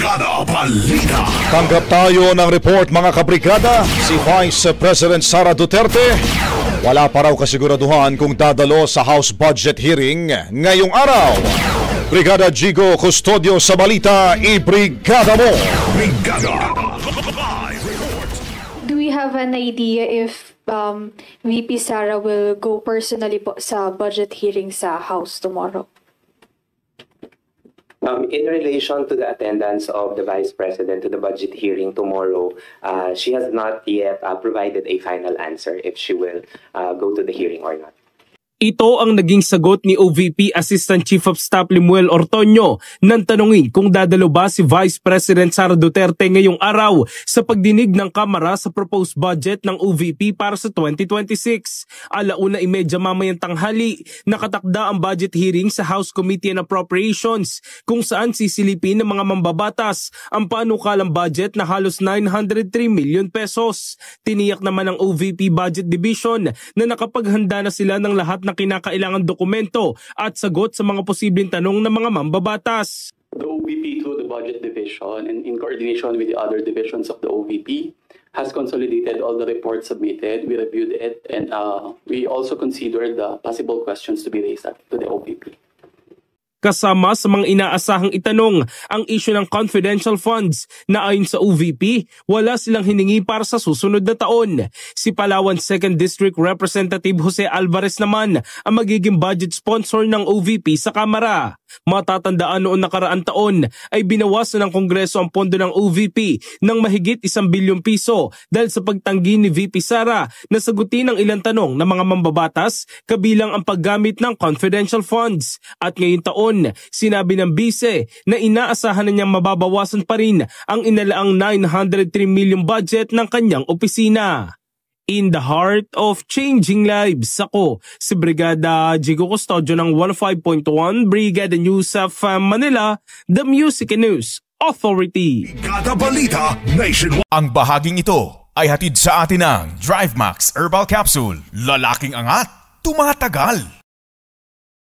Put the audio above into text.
Brigada Balita. Tanggap tayo ng report mga kabrigada. Si Vice President Sara Duterte wala pa raw kasiguraduhan kung dadalo sa House Budget hearing ngayong araw. Brigada Jigo Custodio sa balita, i-brigada mo. Brigada. Do we have an idea if VP Sara will go personally po sa budget hearing sa House tomorrow? In relation to the attendance of the Vice President to the budget hearing tomorrow, she has not yet provided a final answer if she will go to the hearing or not. Ito ang naging sagot ni OVP Assistant Chief of Staff Lemuel Ortoño nang tanungin kung dadalo ba si Vice President Sara Duterte ngayong araw sa pagdinig ng Kamara sa proposed budget ng OVP para sa 2026. 1:30 mamayang tanghali, nakatakda ang budget hearing sa House Committee on Appropriations kung saan sisilipin ng mga mambabatas ang panukalang budget na halos 903 million pesos. Tiniyak naman ng OVP Budget Division na nakapaghanda na sila ng lahat na kinakailangang dokumento at sagot sa mga posibleng tanong ng mga mambabatas. The OVP through the Budget Division and in coordination with the other divisions of the OVP has consolidated all the reports submitted. We reviewed it and we also considered the possible questions to be raised to the OVP. Kasama sa mga inaasahang itanong ang issue ng confidential funds na ayon sa OVP, wala silang hiningi para sa susunod na taon. Si Palawan 2nd District Representative Jose Alvarez naman ang magiging budget sponsor ng OVP sa Kamara. Matatandaan noon nakaraang taon ay binawasan ng Kongreso ang pondo ng OVP ng mahigit 1 bilyong piso dahil sa pagtanggi ni VP Sara na sagutin ang ilang tanong ng mga mambabatas kabilang ang paggamit ng confidential funds. At ngayong taon, sinabi ng bise na inaasahan na niyang mababawasan pa rin ang inalaang 903 million budget ng kanyang opisina. In the heart of changing lives, ako si Brigada Jigo Custodio ng 105.1 Brigada News of Manila, the Music and News Authority. Brigada Balita Nationwide. Ang bahaging ito ay hatid sa atin ng DriveMax Herbal Capsule. Lalaking angat, tumatagal.